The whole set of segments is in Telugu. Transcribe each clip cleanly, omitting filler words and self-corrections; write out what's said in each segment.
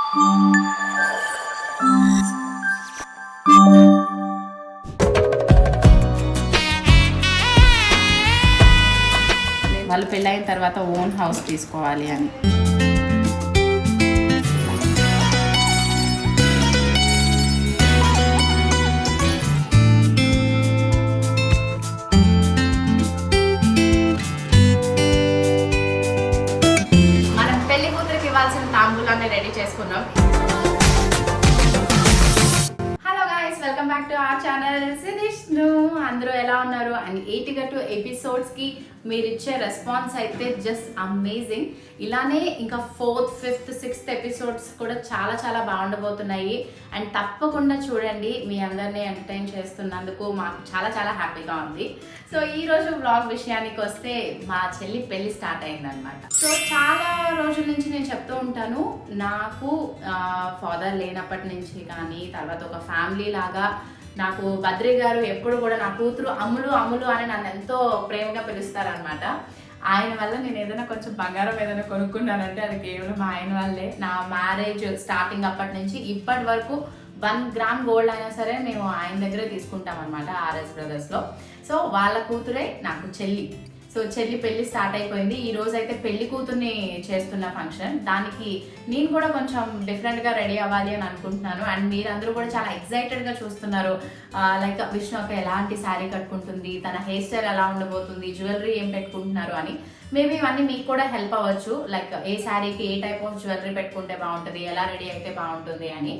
వాళ్ళు పెళ్ళైన తర్వాత ఓన్ హౌస్ తీసుకోవాలి అని. మనం పెళ్లి కూతురికి ఇవ్వాల్సిన తాంబూలాన్ని రెడీ చేసుకున్నాం. Welcome back to our channel సిదిష్ను. అందరూ ఎలా ఉన్నారు? అండ్ 82 ఎపిసోడ్స్కి మీరు ఇచ్చే రెస్పాన్స్ అయితే జస్ట్ అమేజింగ్. ఇలానే ఇంకా 4th, 5th, 6th ఎపిసోడ్స్ కూడా చాలా చాలా బాగుండబోతున్నాయి. అండ్ తప్పకుండా చూడండి. మీ అందరినీ ఎంటర్టైన్ చేస్తున్నందుకు మాకు చాలా చాలా హ్యాపీగా ఉంది. సో ఈరోజు వ్లాగ్ విషయానికి వస్తే మా చెల్లి పెళ్ళి స్టార్ట్ అయిందనమాట. సో చాలా రోజుల నుంచి నేను చెప్తూ ఉంటాను, నాకు ఫాదర్ లేనప్పటి నుంచి కానీ తర్వాత ఒక ఫ్యామిలీ లాగా నాకు బద్రి గారు ఎప్పుడు కూడా నా కూతురు అమ్ములు అమ్ములు అని నన్ను ఎంతో ప్రేమగా పిలుస్తారనమాట. ఆయన వల్ల నేను ఏదైనా కొంచెం బంగారం ఏదైనా కొనుక్కున్నానంటే అది కేవలం ఆయన వల్లే. నా మ్యారేజ్ స్టార్టింగ్ అప్పటి నుంచి ఇప్పటి వరకు 1 గ్రామ్ గోల్డ్ అయినా సరే మేము ఆయన దగ్గరే తీసుకుంటాం అనమాట, ఆర్ఎస్ బ్రదర్స్లో. సో వాళ్ళ కూతురే నాకు చెల్లి. సో చెల్లి పెళ్ళి స్టార్ట్ అయిపోయింది. ఈ రోజు అయితే పెళ్లి కూతుర్ని చేస్తున్న ఫంక్షన్. దానికి నేను కూడా కొంచెం డిఫరెంట్గా రెడీ అవ్వాలి అని అనుకుంటున్నాను. అండ్ మీరందరూ కూడా చాలా ఎక్సైటెడ్గా చూస్తున్నారు. లైక్ విష్ణు ఒక ఎలాంటి శారీ కట్టుకుంటుంది, తన హెయిర్ స్టైల్ ఎలా ఉండబోతుంది, జ్యువెలరీ ఏం పెట్టుకుంటున్నారు అని. మేబీ ఇవన్నీ మీకు కూడా హెల్ప్ అవ్వచ్చు. లైక్ ఏ శారీకి ఏ టైప్ ఆఫ్ జ్యువెలరీ పెట్టుకుంటే బాగుంటుంది, ఎలా రెడీ అయితే బాగుంటుంది అని.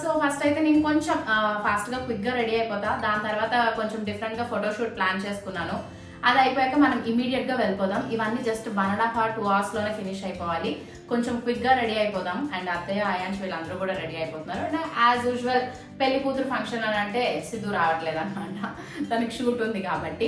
సో ఫస్ట్ అయితే నేను కొంచెం ఫాస్ట్గా క్విక్గా రెడీ అయిపోతా. దాని తర్వాత కొంచెం డిఫరెంట్గా ఫోటోషూట్ ప్లాన్ చేసుకున్నాను. అది అయిపోయాక మనం ఇమీడియట్గా వెళ్ళిపోదాం. ఇవన్నీ జస్ట్ 1.5 hours 2 hours ఫినిష్ అయిపోవాలి. కొంచెం క్విక్గా రెడీ అయిపోదాం. అండ్ అత్తయ్య అయాన్స్ వీళ్ళందరూ కూడా రెడీ అయిపోతున్నారు. అండ్ యాజ్ యూజువల్ పెళ్లి కూతురు ఫంక్షన్ అని అంటే సిద్ధు రావట్లేదు అనమాట, తనకి షూట్ ఉంది కాబట్టి.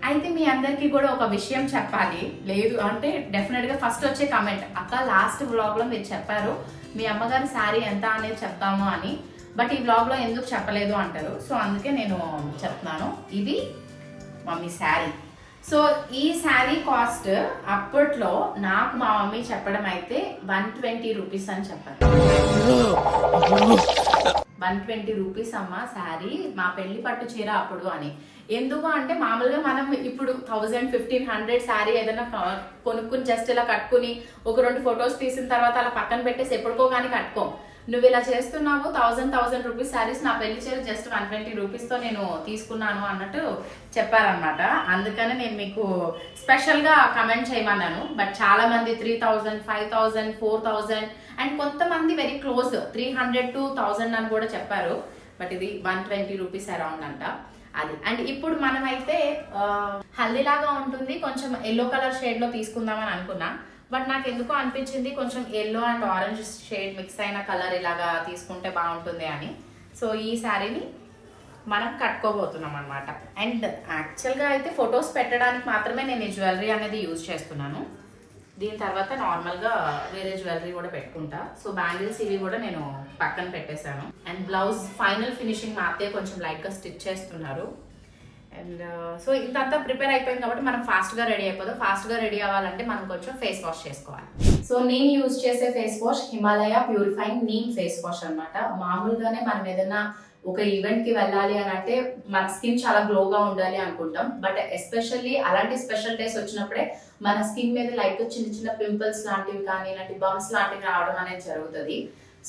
అయితే మీ అందరికీ కూడా ఒక విషయం చెప్పాలి. లేదు అంటే డెఫినెట్గా ఫస్ట్ వచ్చే కామెంట్, అక్క లాస్ట్ వ్లాగ్లో మీరు చెప్పారు మీ అమ్మగారి శారీ ఎంత అనేది చెప్తాము అని, బట్ ఈ వ్లాగ్లో ఎందుకు చెప్పలేదు అంటారు. సో అందుకే నేను చెప్తున్నాను. ఇది మమ్మీ శారీ. సో ఈ శారీ కాస్ట్ అప్పట్లో నాకు మా మమ్మీ చెప్పడం అయితే 120 రూపీస్ అని చెప్పారు. 120 రూపీస్ అమ్మ శారీ, మా పెళ్లి పట్టు చీర అప్పుడు అని. ఎందుకు అంటే మామూలుగా మనం ఇప్పుడు 1000, 1500 శారీ ఏదైనా కొనుక్కుని జస్ట్ ఇలా కట్టుకుని ఒక 2 ఫొటోస్ తీసిన తర్వాత అలా పక్కన పెట్టేసి ఎప్పుడుకో కానీ కట్టుకోం. నువ్వు ఇలా చేస్తున్నావు 1000 రూపీస్ శారీస్, నా పెళ్లి చీర జస్ట్ 120 రూపీస్తో నేను తీసుకున్నాను అన్నట్టు చెప్పారనమాట. అందుకని నేను మీకు స్పెషల్గా కమెంట్ చేయమన్నాను. బట్ చాలా మంది 3000, 5000, 4000 అండ్ కొంతమంది వెరీ క్లోజ్ 300 to 1000 అని కూడా చెప్పారు. బట్ ఇది 120 రూపీస్ అరౌండ్ అంట అది. అండ్ ఇప్పుడు మనమైతే హల్దీలాగా ఉంటుంది, కొంచెం ఎల్లో కలర్ షేడ్లో తీసుకుందామని అనుకున్నా. బట్ నాకు ఎందుకో అనిపించింది కొంచెం yellow and orange shade mix అయిన కలర్ ఇలాగా తీసుకుంటే బాగుంటుంది అని. సో ఈ శారీని మనం కట్టుకోబోతున్నాం అనమాట. అండ్ యాక్చువల్గా అయితే ఫొటోస్ పెట్టడానికి మాత్రమే నేను ఈ జ్యువెలరీ అనేది యూజ్ చేస్తున్నాను. దీని తర్వాత నార్మల్గా వేరే జ్యువెలరీ కూడా పెట్టుకుంటా. సో బ్యాంగిల్స్ ఇవి కూడా నేను పక్కన పెట్టేశాను. అండ్ బ్లౌజ్ ఫైనల్ ఫినిషింగ్ మా అత్తయ్య కొంచెం లైట్గా స్టిచ్ చేస్తున్నారు. అండ్ సో ఇంతంతా ప్రిపేర్ అయిపోయింది కాబట్టి మనం ఫాస్ట్గా రెడీ అయిపోదాం. ఫాస్ట్గా రెడీ అవ్వాలంటే మనం కొంచెం ఫేస్ వాష్ చేసుకోవాలి. సో నేను యూజ్ చేసే face wash Himalaya purifying neem face wash అనమాట. మామూలుగానే మనం ఏదైనా ఒక ఈవెంట్కి వెళ్ళాలి అని అంటే మన స్కిన్ చాలా గ్లోగా ఉండాలి అనుకుంటాం. బట్ ఎస్పెషల్లీ అలాంటి స్పెషల్ డేస్ వచ్చినప్పుడే మన స్కిన్ మీద లైట్ చిన్న చిన్న పింపుల్స్ లాంటివి కానీ ఇలాంటి బంప్స్ లాంటివి రావడం అనేది జరుగుతుంది.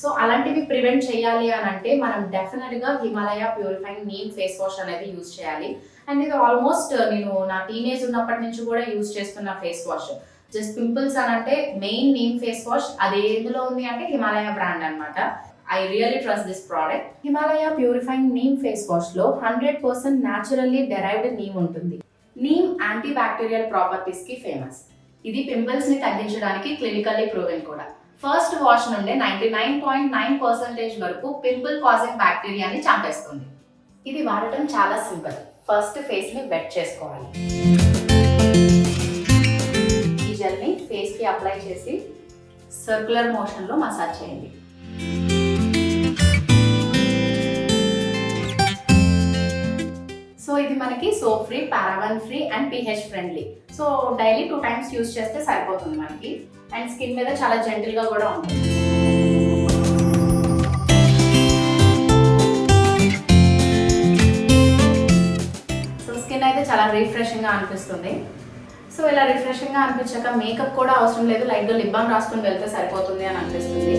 సో అలాంటివి ప్రివెంట్ చేయాలి అని అంటే మనం డెఫినెట్గా Himalaya purifying neem face wash అనేది యూజ్ చేయాలి. అండ్ ఇది ఆల్మోస్ట్ నేను నా టీనేజ్ ఉన్నప్పటి నుంచి కూడా యూజ్ చేస్తున్న ఫేస్ వాష్. జస్ట్ పింపుల్స్ అని అంటే మెయిన్ నీమ్ ఫేస్ వాష్. అది ఎందులో ఉంది అంటే హిమాలయ బ్రాండ్ అనమాట. I really trust this product. Himalaya Purifying Neem Face Wash లో 100% naturally derived neem ఉంటుంది. నీమ్ యాంటీ బ్యాక్టీరియల్ ప్రాపర్టీస్ కి ఫేమస్. ఇది పింపుల్స్ ని తగ్గించడానికి క్లినికల్లీ ప్రూవెన్ కూడా. ఫస్ట్ వాష్ నుండే 99.9% వరకు పింపుల్ కాజింగ్ బ్యాక్టీరియాని చంపేస్తుంది. ఇది వాడటం చాలా సింపుల్. ఫస్ట్ ఫేస్ ని వెట్ చేసుకోవాలి. ఈ జెల్ ని ఫేస్ కి అప్లై చేసి సర్క్యులర్ మోషన్ లో మసాజ్ చేయండి. సో ఇది మనకి soap free, paraben free and pH friendly. So daily 2 times use చేస్తే సరిపోతుంది మనకి. అండ్ స్కిన్ మీద చాలా జెంటిల్ గా కూడా ఉంటుంది. రిఫ్రెషింగ్గా అనిపిస్తుంది. సో ఇలా రిఫ్రెషింగ్గా అనిపించాక మేకప్ కూడా అవసరం లేదు, లైట్గా లిప్ బామ్ రాసుకొని వెళ్తే సరిపోతుంది అని అనిపిస్తుంది.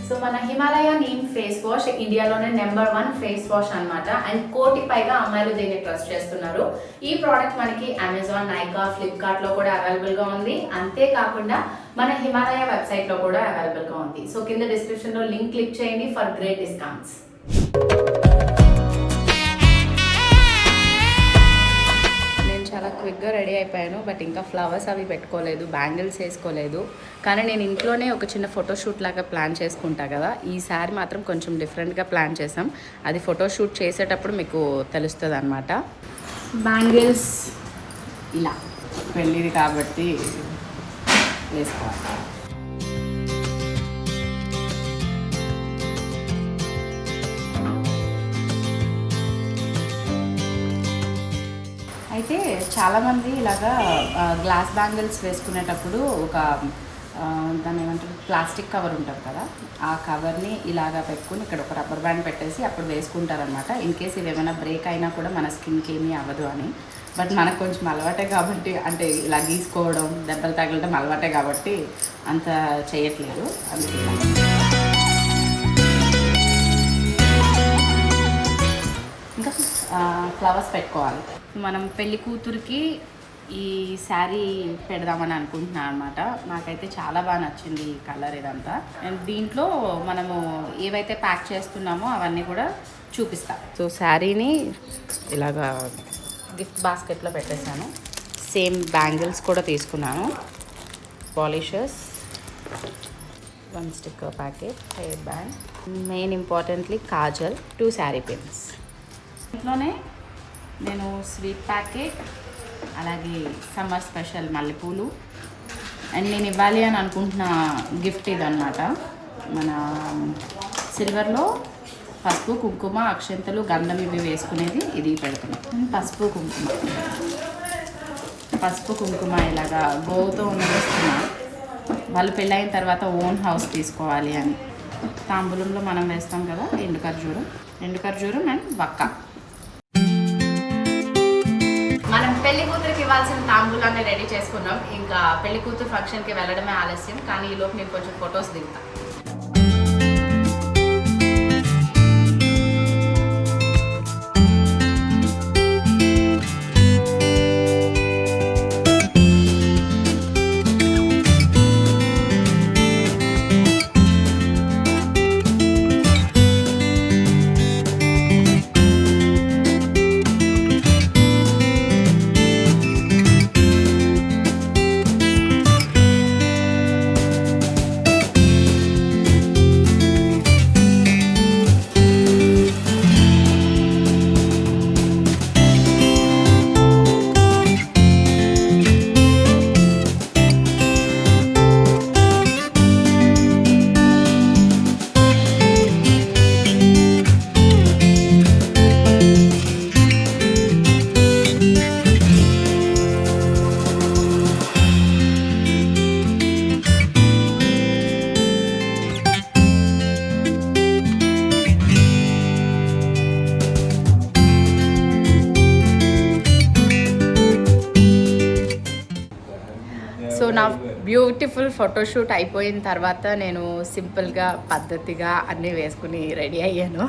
సో మన హిమాలయ నీమ్ ఫేస్ వాష్ ఇండియాలోనే నెంబర్ 1 ఫేస్ వాష్ అనమాట. అండ్ 1 కోటి పైగా అమ్మాయిలు దీన్ని ట్రస్ట్ చేస్తున్నారు. ఈ ప్రోడక్ట్ మనకి అమెజాన్, నైకా, ఫ్లిప్కార్ట్లో కూడా అవైలబుల్గా ఉంది. అంతేకాకుండా మన హిమాలయ వెబ్సైట్లో కూడా అవైలబుల్గా ఉంది. సో కింద డిస్క్రిప్షన్లో లింక్ క్లిక్ చేయండి ఫర్ గ్రేట్ డిస్కౌంట్స్. చాలా క్విక్గా రెడీ అయిపోయాను. బట్ ఇంకా ఫ్లవర్స్ అవి పెట్టుకోలేదు, బ్యాంగిల్స్ వేసుకోలేదు. కానీ నేను ఇంట్లోనే ఒక చిన్న ఫోటోషూట్ లాగా ప్లాన్ చేసుకుంటా కదా, ఈసారి మాత్రం కొంచెం డిఫరెంట్గా ప్లాన్ చేసాం. అది ఫోటోషూట్ చేసేటప్పుడు మీకు తెలుస్తుంది అనమాట. బ్యాంగిల్స్ ఇలా పెళ్ళిది కాబట్టి వేసుకోవాలి. అయితే చాలామంది ఇలాగా గ్లాస్ బ్యాంగిల్స్ వేసుకునేటప్పుడు ఒక దాన్ని ఏమంటారు, ప్లాస్టిక్ కవర్ ఉంటుంది కదా, ఆ కవర్ని ఇలాగా పెట్టుకుని ఇక్కడ ఒక రబ్బర్ బ్యాండ్ పెట్టేసి అప్పుడు వేసుకుంటారనమాట. ఇన్ కేస్ ఇవి ఏమైనా బ్రేక్ అయినా కూడా మన స్కిన్కి ఏమీ అవ్వదు అని. బట్ మనకు కొంచెం అలవాటే కాబట్టి, అంటే ఇలా గీసుకోవడం, దెబ్బలు తగలడం అలవాటే కాబట్టి అంత చేయట్లేదు. అందుకే ఇంకా ఫ్లవర్స్ పెట్టుకోవాలి. మనం పెళ్లి కూతురికి ఈ శారీ పెడదామని అనుకుంటున్నాను అనమాట. నాకైతే చాలా బాగా నచ్చింది ఈ కలర్ ఇదంతా. అండ్ దీంట్లో మనము ఏవైతే ప్యాక్ చేస్తున్నామో అవన్నీ కూడా చూపిస్తా. సో శారీని ఇలాగా గిఫ్ట్ బాస్కెట్లో పెట్టేశాను. సేమ్ బ్యాంగిల్స్ కూడా తీసుకున్నాను, polishers, 1 sticker packet, hair band, main importantly Kajal, 2 sari pins. ఇంట్లోనే నేను స్వీట్ ప్యాకెట్, అలాగే సమ్మర్ స్పెషల్ మల్లెపూలు, అండ్ నేను ఇవ్వాలి అని అనుకుంటున్న గిఫ్ట్ ఇదన్నమాట. మన సిల్వర్లో పసుపు, కుంకుమ, అక్షంతలు, గంధం ఇవి వేసుకునేది ఇది పెడుతున్నాను. పసుపు కుంకుమ ఇలాగా గోవుతో వేస్తున్నా. వాళ్ళు పెళ్ళైన తర్వాత ఓన్ హౌస్ తీసుకోవాలి అని. తాంబూలంలో మనం వేస్తాం కదా ఎండు ఖర్జూరం అండ్ వక్క. మనం పెళ్లి కూతురికి ఇవ్వాల్సిన తాంబూలాన్ని రెడీ చేసుకున్నాం. ఇంకా పెళ్లి కూతురు ఫంక్షన్కి వెళ్ళడమే ఆలస్యం. కానీ ఈలోపు నేను కొంచెం ఫొటోస్ దిగుతాను. సో నా బ్యూటిఫుల్ ఫోటోషూట్ అయిపోయిన తర్వాత నేను సింపుల్గా పద్ధతిగా అన్నీ వేసుకుని రెడీ అయ్యాను.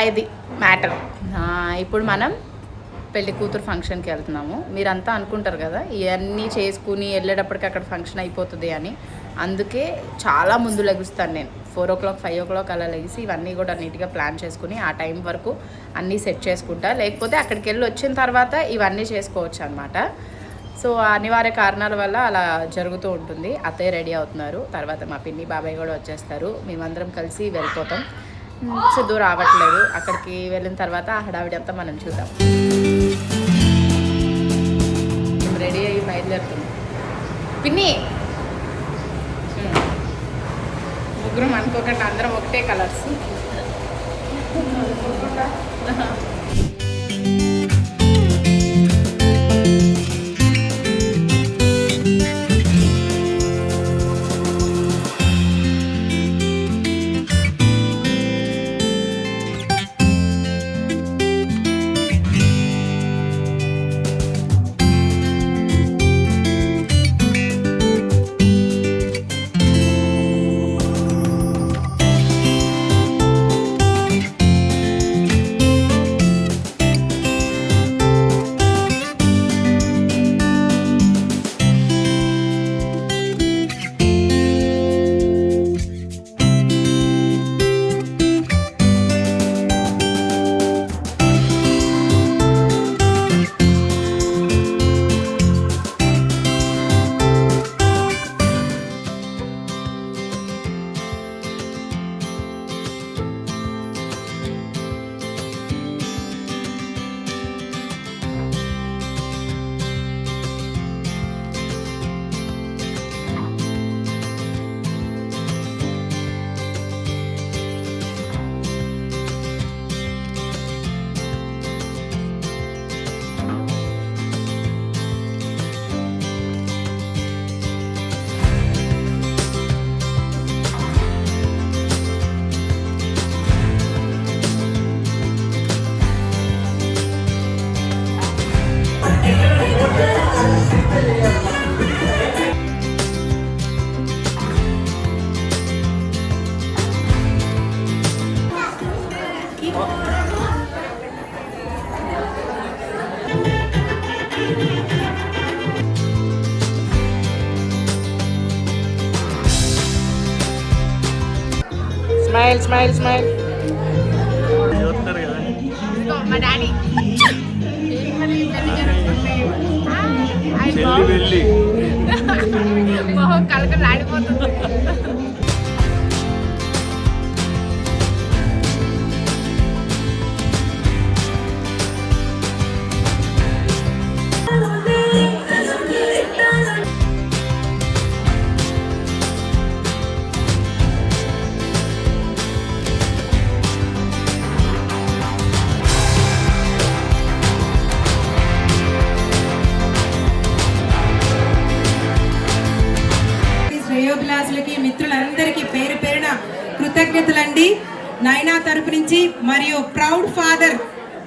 అది మ్యాటర్. ఇప్పుడు మనం పెళ్లి కూతురు ఫంక్షన్కి వెళ్తున్నాము. మీరంతా అనుకుంటారు కదా ఇవన్నీ చేసుకుని వెళ్ళేటప్పటికి అక్కడ ఫంక్షన్ అయిపోతుంది అని. అందుకే చాలా ముందు లెగుస్తాను నేను. 4 o'clock 5 o'clock అలా లెగిసి ఇవన్నీ కూడా నీట్గా ప్లాన్ చేసుకుని ఆ టైం వరకు అన్నీ సెట్ చేసుకుంటా. లేకపోతే అక్కడికి వెళ్ళి వచ్చిన తర్వాత ఇవన్నీ చేసుకోవచ్చు అనమాట. సో అనివార్య కారణాల వల్ల అలా జరుగుతూ ఉంటుంది. అత్తయ్య రెడీ అవుతున్నారు, తర్వాత మా పిన్ని బాబాయ్ కూడా వచ్చేస్తారు. మేమందరం కలిసి వెళ్ళిపోతాం. సిద్ధు రావట్లేదు. అక్కడికి వెళ్ళిన తర్వాత ఆ హడావిడి అంతా మనం చూద్దాం. రెడీ అయ్యి బయలుదేరుతున్నాం. పిన్ని ముగ్గురం అనుకోకుండా అందరం ఒకటే కలర్స్. Smile smile smile. మా డాడీ మొహం కలకలు ఆడిపోతుంది. శ్రేయోభిలాసులకి మిత్రులందరికీ పేరు పేరున కృతజ్ఞతలండి. నైనా తరపు నుంచి మరియు ప్రౌడ్ ఫాదర్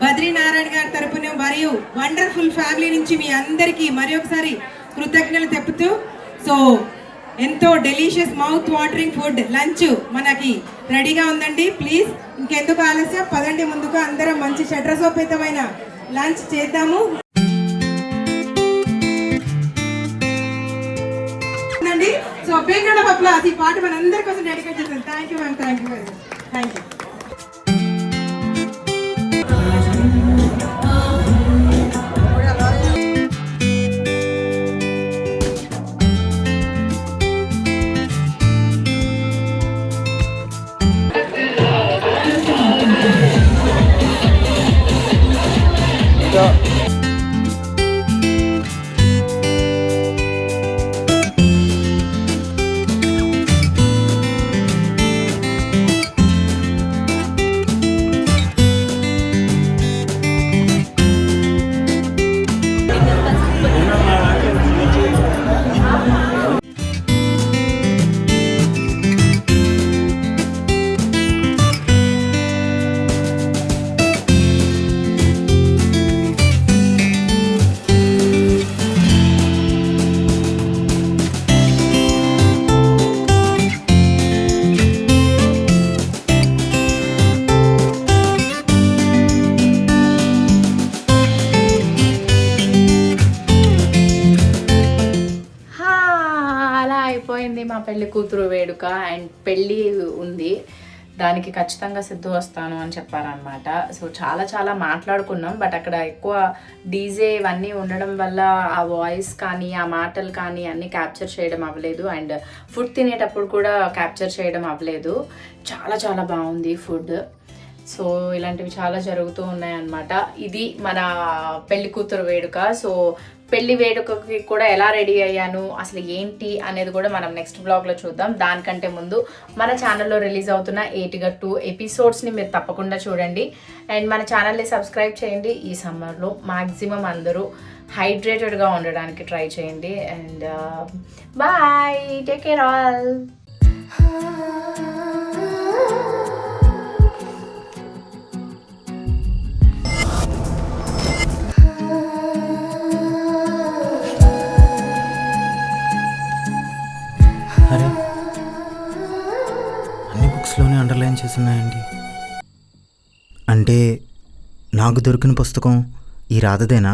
బద్రీనారాయణ గారి తరపున మరియు వండర్ఫుల్ ఫ్యామిలీ నుంచి మీ అందరికీ మరి ఒకసారి కృతజ్ఞతలు తెలుపుతూ, సో ఎంతో delicious mouth watering food lunch మనకి రెడీగా ఉందండి. ప్లీజ్ ఇంకెందుకు ఆలస్యం, పదండి ముందుకు, అందరం మంచి షడ్రసోపేతమైన లంచ్ చేద్దాము. So big round of applause. ఈ పాట మనందరి కోసం డెడికేట్ చేస్తాను. Thank you ma'am, thank you very much, thank you. అయిపోయింది మా పెళ్లి కూతురు వేడుక. అండ్ పెళ్ళి ఉంది, దానికి ఖచ్చితంగా సిద్ధు వస్తాను అని చెప్పారనమాట. సో చాలా చాలా మాట్లాడుకున్నాం, బట్ అక్కడ ఎక్కువ డీజే ఇవన్నీ ఉండడం వల్ల ఆ వాయిస్ కానీ ఆ మాటలు కానీ అన్నీ క్యాప్చర్ చేయడం అవ్వలేదు. అండ్ ఫుడ్ తినేటప్పుడు కూడా క్యాప్చర్ చేయడం అవ్వలేదు. చాలా చాలా బాగుంది ఫుడ్. సో ఇలాంటివి చాలా జరుగుతూ ఉన్నాయన్నమాట. ఇది మన పెళ్లి కూతురు వేడుక. సో పెళ్లి వేడుకకి కూడా ఎలా రెడీ అయ్యాను, అసలు ఏంటి అనేది కూడా మనం నెక్స్ట్ బ్లాగ్లో చూద్దాం. దానికంటే ముందు మన ఛానల్లో రిలీజ్ అవుతున్న 8 ఎపిసోడ్స్ని మీరు తప్పకుండా చూడండి. అండ్ మన ఛానల్ని సబ్స్క్రైబ్ చేయండి. ఈ సమ్మర్లో మ్యాక్సిమం అందరూ హైడ్రేటెడ్గా ఉండడానికి ట్రై చేయండి. And bye, take care all. అరే, అన్ని బుక్స్లోనే అండర్లైన్ చేస్తున్నాయండి. అంటే నాకు దొరికిన పుస్తకం ఈ రాధదేనా?